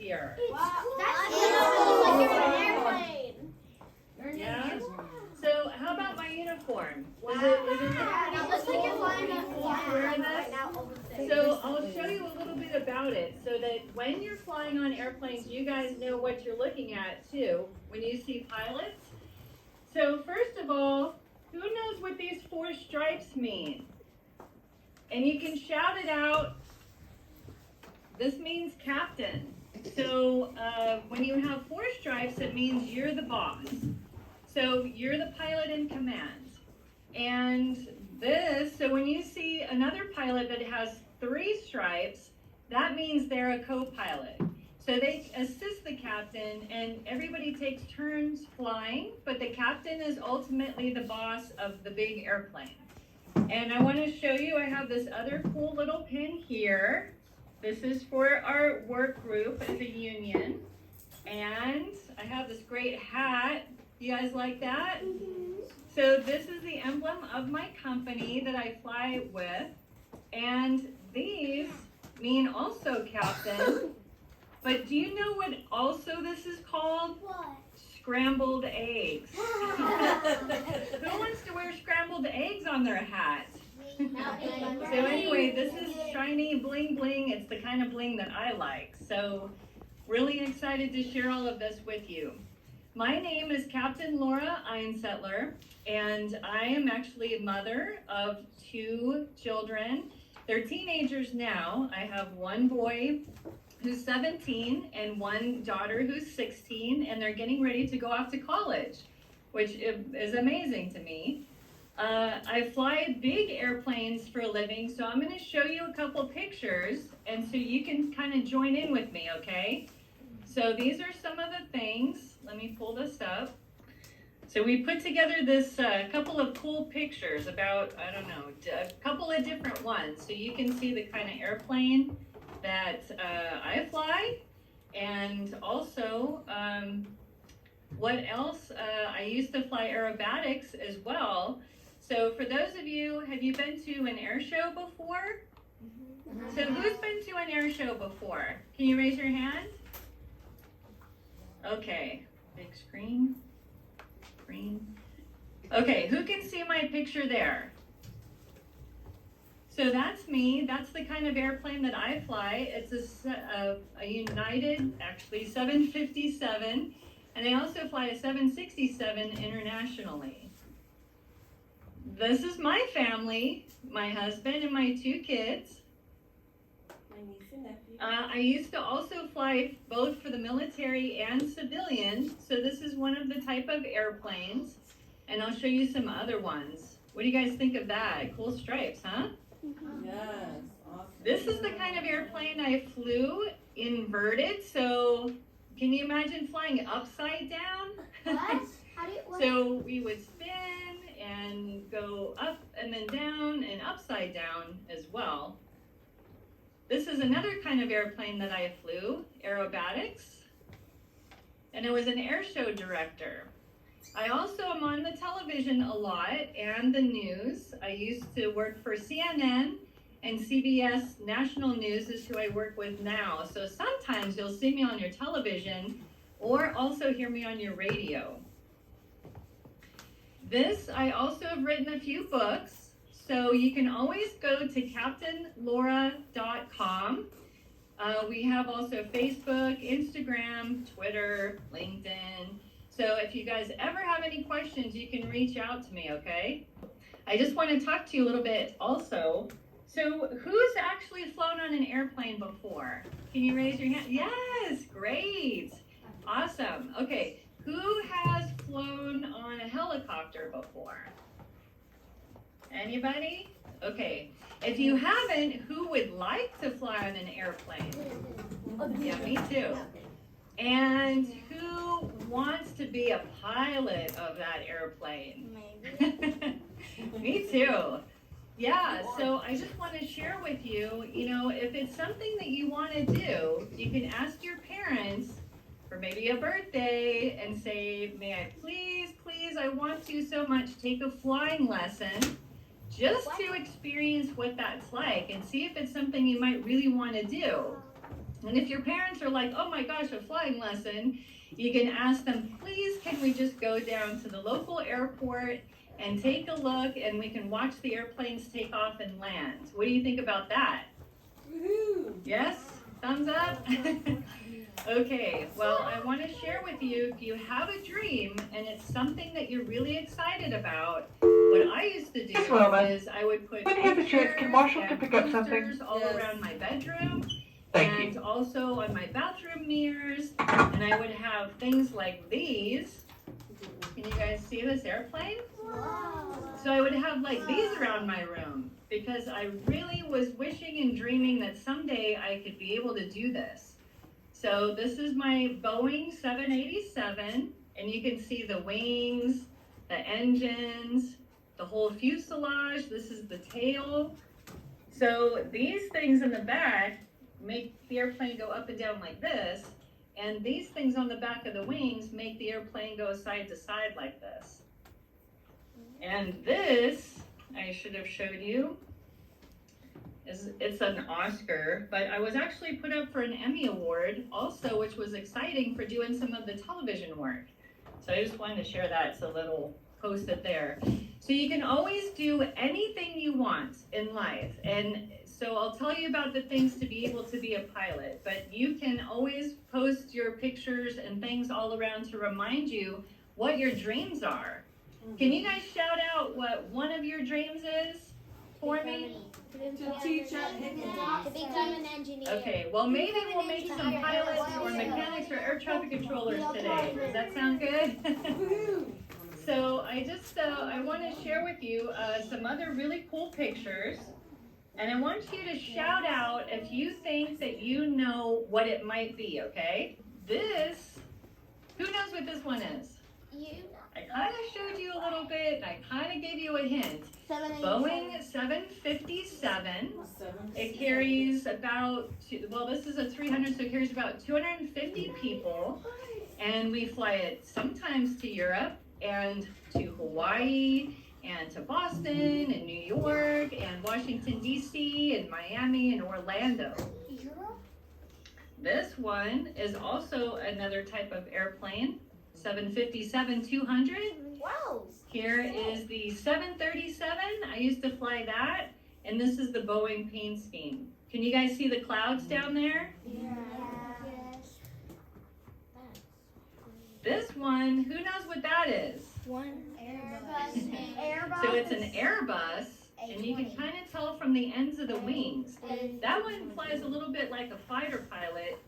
here. Wow. That's like you're in an airplane. Yeah. So how about my uniform? Is it It looks like you're flying wearing this? So I'll show you a little bit about it so that when you're flying on airplanes, you guys know what you're looking at too when you see pilots. So first of all, who knows what these 4 stripes mean? And you can shout it out. This means captain. So when you have 4 stripes, it means you're the boss. So you're the pilot in command. And so when you see another pilot that has 3 stripes, that means they're a co-pilot. So they assist the captain, and everybody takes turns flying, but the captain is ultimately the boss of the big airplane. And I want to show you, I have this other cool little pin here. This is for our work group as a union. And I have this great hat. You guys like that? So this is the emblem of my company that I fly with. And these mean also captain. But do you know what also this is called? What? Scrambled eggs. Who wants to wear scrambled eggs on their hat? So anyway, this is shiny bling bling. It's the kind of bling that I like. So really excited to share all of this with you. My name is Captain Laura Einsettler, and I am actually a mother of 2 children. They're teenagers now. I have 1 boy who's 17 and 1 daughter who's 16, and they're getting ready to go off to college, which is amazing to me. I fly big airplanes for a living, so I'm going to show you a couple pictures, and so you can kind of join in with me, okay? So these are some of the things. Let me pull this up. So we put together this couple of cool pictures about, I don't know, a couple of different ones, so you can see the kind of airplane that I fly, and also what else? I used to fly aerobatics as well. So for those of you, have you been to an air show before? So who's been to an air show before? Can you raise your hand? Okay, big screen. Okay, who can see my picture there? So that's me. That's the kind of airplane that I fly. It's a United, actually 757, and I also fly a 767 internationally. This is my family, my husband and my 2 kids. My niece and nephew. I used to also fly both for the military and civilian, so this is one of the type of airplanes, and I'll show you some other ones. What do you guys think of that? Cool stripes, huh? Yes, awesome. This is the kind of airplane I flew inverted, so can you imagine flying upside down? What? How do you, what? So we would spin and go up and then down and upside down as well. This is another kind of airplane that I flew, aerobatics, and I was an air show director. I also am on the television a lot and the news. I used to work for CNN, and CBS National News is who I work with now. So sometimes you'll see me on your television or also hear me on your radio. I also have written a few books, so you can always go to captainlaura.com. We have also Facebook, Instagram, Twitter, LinkedIn. So if you guys ever have any questions, you can reach out to me, okay? I just want to talk to you a little bit also. So who's actually flown on an airplane before? Can you raise your hand? Yes, great. Awesome. Okay, who has flown on a helicopter before? Anybody? Okay. If you haven't, who would like to fly on an airplane? Yeah, me too. And who wants to be a pilot of that airplane? Maybe. Me too. Yeah, so I just want to share with you, if it's something that you want to do, you can ask your parents for maybe a birthday and say, may I please, I want to so much take a flying lesson just to experience what that's like and see if it's something you might really want to do. And if your parents are like, oh my gosh, a flying lesson, you can ask them, please, can we just go down to the local airport and take a look and we can watch the airplanes take off and land. What do you think about that? Woohoo! Yes? Thumbs up? Okay, well, I want to share with you, if you have a dream and it's something that you're really excited about, what I used to do is I would put pictures Can Marshall and pick up something? posters all Yes. around my bedroom Thank and you. also on my bathroom mirrors, and I would have things like these. Can you guys see this airplane? So I would have like these around my room because I really was wishing and dreaming that someday I could be able to do this. So this is my Boeing 787, and you can see the wings, the engines, the whole fuselage. This is the tail. So these things in the back make the airplane go up and down like this, and these things on the back of the wings make the airplane go side to side like this. And this, I should have showed you, it's an Oscar, but I was actually put up for an Emmy Award also, which was exciting for doing some of the television work. So I just wanted to share that, it's a little post-it there. So you can always do anything you want in life, and so I'll tell you about the things to be able to be a pilot, but you can always post your pictures and things all around to remind you what your dreams are. Can you guys shout out what one of your dreams is for me? To teach at Higgins. To become an engineer. Okay, well maybe we'll make some pilots or mechanics or air traffic controllers today. Does that sound good? Woohoo! So I just, I want to share with you some other really cool pictures. And I want you to shout out if you think that you know what it might be, okay? This, who knows what this one is? You. I kind of showed you a little bit, and I kind of gave you a hint. Boeing 757. It carries about, well, this is a 300, so it carries about 250 people. And we fly it sometimes to Europe and to Hawaii and to Boston and New York and Washington, D.C. and Miami and Orlando. This one is also another type of airplane, 757-200. Wow. Here is the 737. I used to fly that. And this is the Boeing paint scheme. Can you guys see the clouds down there? Yes. This one, who knows what that is? One Airbus. So it's an Airbus, and you can kind of tell from the ends of the wings. That one flies a little bit like a fighter pilot.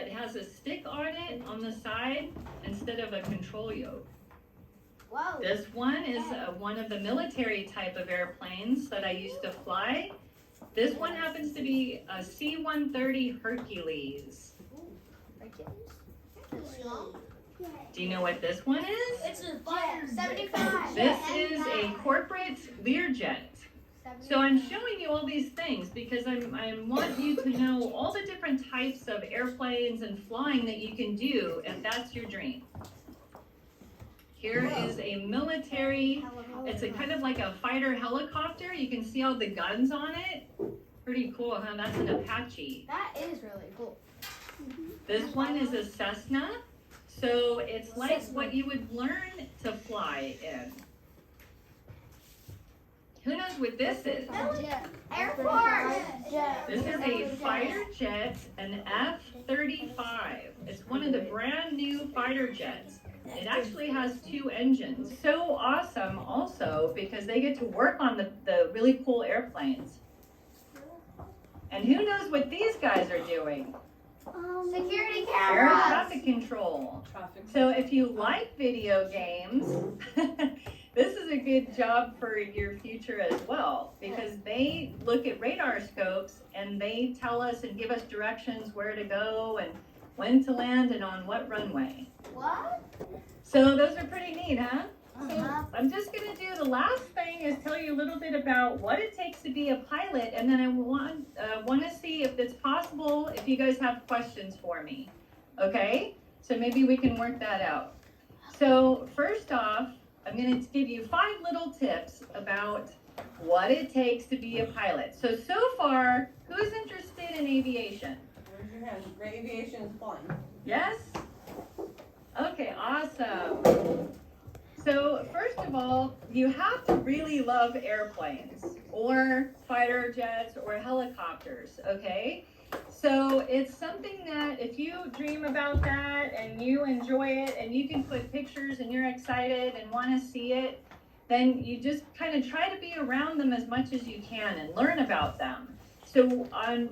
It has a stick on it on the side instead of a control yoke. Whoa. This one is one of the military type of airplanes that I used to fly. This one happens to be a C-130 Hercules. Do you know what this one is? It's a fighter. 75. This is a corporate Learjet. So I'm showing you all these things because I want you to know all the different types of airplanes and flying that you can do if that's your dream. Here is a military, it's a kind of like a fighter helicopter. You can see all the guns on it. Pretty cool, huh? That's an Apache. That is really cool. This one is a Cessna. So it's like what you would learn to fly in. Who knows what this is? Air Force. This is a fighter jet, an F-35. It's one of the brand new fighter jets. It actually has 2 engines. So awesome also because they get to work on the really cool airplanes. And who knows what these guys are doing? Security Air cameras. traffic control. So if you like video games, this is a good job for your future as well because they look at radar scopes and they tell us and give us directions where to go and when to land and on what runway. What? So those are pretty neat, huh? Uh-huh. I'm just going to do the last thing is tell you a little bit about what it takes to be a pilot, and then I want to see if it's possible if you guys have questions for me. Okay? So maybe we can work that out. So first off, I'm going to give you 5 little tips about what it takes to be a pilot. So far, who's interested in aviation? hand. Aviation is flying. Yes? Okay, awesome. So first of all, you have to really love airplanes or fighter jets or helicopters, okay? So it's something that if you dream about that and you enjoy it and you can put pictures and you're excited and want to see it, then you just kind of try to be around them as much as you can and learn about them. So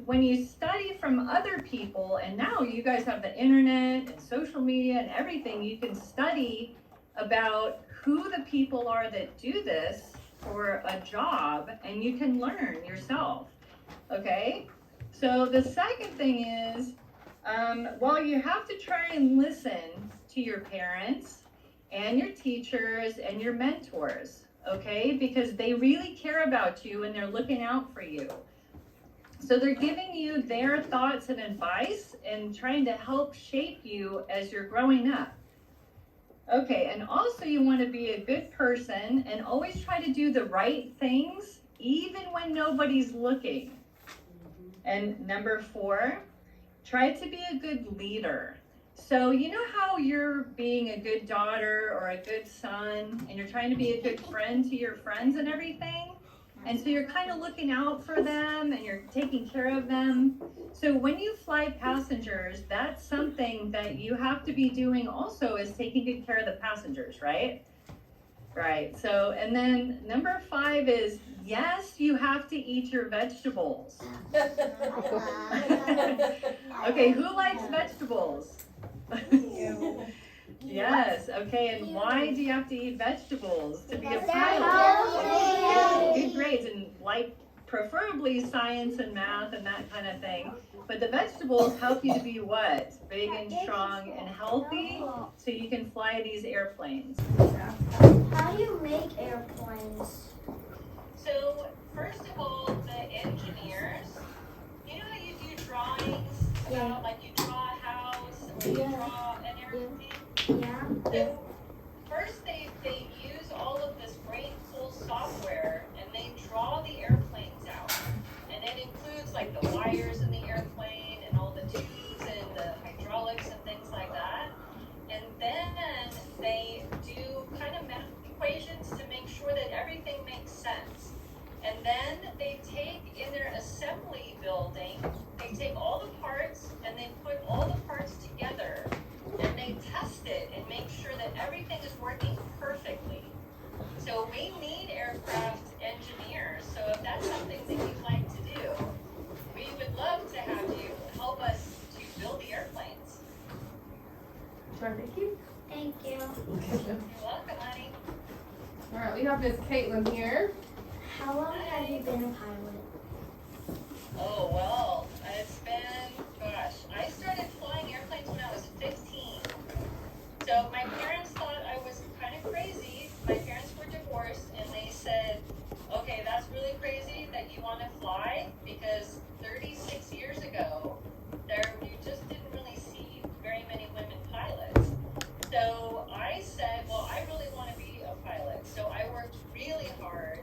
when you study from other people, and now you guys have the internet and social media and everything, you can study about who the people are that do this for a job, and you can learn yourself, okay? So the second thing is, while you have to try and listen to your parents and your teachers and your mentors, okay? Because they really care about you and they're looking out for you. So they're giving you their thoughts and advice and trying to help shape you as you're growing up. Okay, and also you want to be a good person and always try to do the right things even when nobody's looking. And number 4, try to be a good leader. So you know how you're being a good daughter or a good son and you're trying to be a good friend to your friends and everything? And so you're kind of looking out for them and you're taking care of them. So when you fly passengers, that's something that you have to be doing also, is taking good care of the passengers, right? Right. So, and then number 5 is, yes, you have to eat your vegetables. Okay, who likes vegetables? Yes, okay, and why do you have to eat vegetables to be a pilot? Good grades, and like preferably science and math and that kind of thing. But the vegetables help you to be what? Big and strong and healthy, so you can fly these airplanes. How do you make airplanes? So, first of all, the engineers, you know how you do drawings about, like you draw a house or you draw and everything? Yeah. So first they use all of this great cool software and they draw the airplanes out. And it includes like the wires in the airplane and all the tubes and the hydraulics and things like that. And then they do kind of math equations to make sure that everything makes sense. And then they take in their assembly building, they take all the parts and they put all the parts together and they test it and make sure that everything is working perfectly. So we need aircraft engineers. So if that's something that you'd like to do, we would love to have you help us to build the airplanes. Thank you. Thank you. You're welcome, honey. All right, we have Miss Caitlin here. How long have you been a pilot? Oh, well, it's been, gosh, I started flying airplanes when I was 15. So my parents thought I was kind of crazy. My parents were divorced and they said, okay, that's really crazy that you want to fly, because 36 years ago, you just didn't really see very many women pilots. So I said, well, I really want to be a pilot. So I worked really hard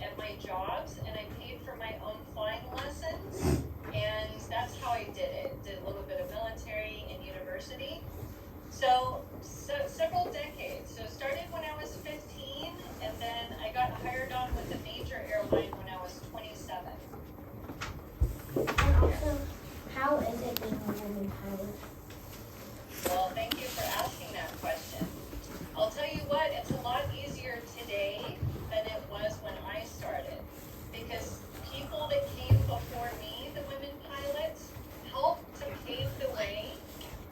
at my jobs and I paid for my own flying lessons, and that's how I did it. Did a little bit of military and university. So several decades. So started when I was 15, and then I got hired on with a major airline when I was 27. And also, how is it being a woman pilot? Well, thank you for asking that question. I'll tell you what, it's a lot easier today than it was when I started, because people that came before me, the women pilots, helped to pave the way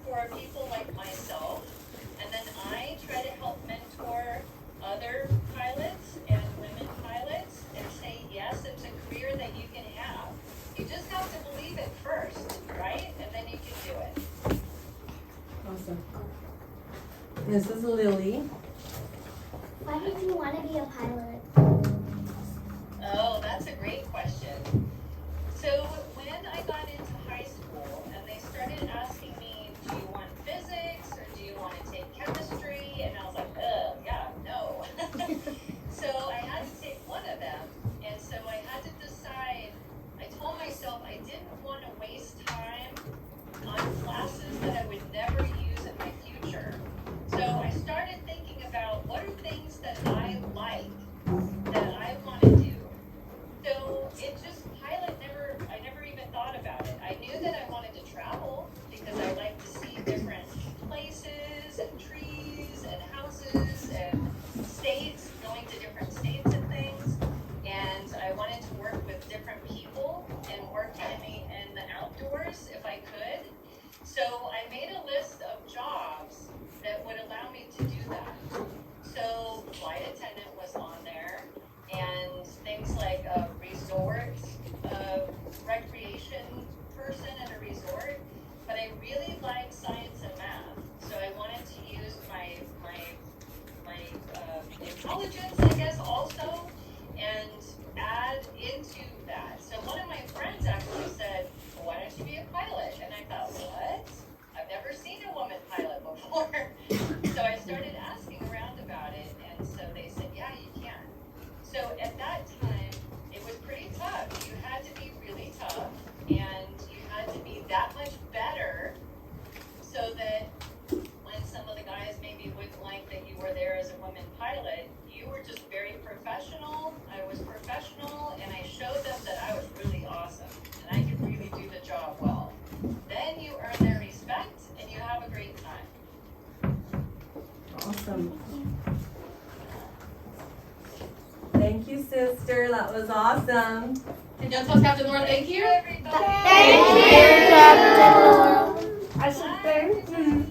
for people like myself, and then I try to help mentor other pilots and women pilots and say yes, it's a career that you can have. You just have to believe it first, right? And then you can do it. Awesome. This is Lily. Why did you want to be a pilot? Oh, that's a great question. So when I got into high school and they started asking me, do you want physics or do you want to take chemistry? And I was like, yeah, no. So I had to take one of them. And so I had to decide, I told myself I didn't want to waste time So I made a list of jobs that would allow me to do that. So flight attendant was on there, and things like a resort, recreation person at a resort. But I really like science and math, so I wanted to use my intelligence, I guess, also, and add into that. So one of my friends actually said, well, why don't you be a pilot? And I thought, what? I've never seen a woman pilot before. So I started asking around about it, and so they said, yeah, you can. So at that time, it was pretty tough. You had to be really tough, and you had to be that much better so that when some of the guys maybe wouldn't like that you were there as a woman pilot, you were just very professional. I was professional, and I showed them that I was really awesome, and I could really do the job well. Then you earn their respect, and you have a great time. Awesome. Thank you, sister. That was awesome. Can you tell Captain Laura thank you? Everybody. Thank you, Captain Laura. I said thank you.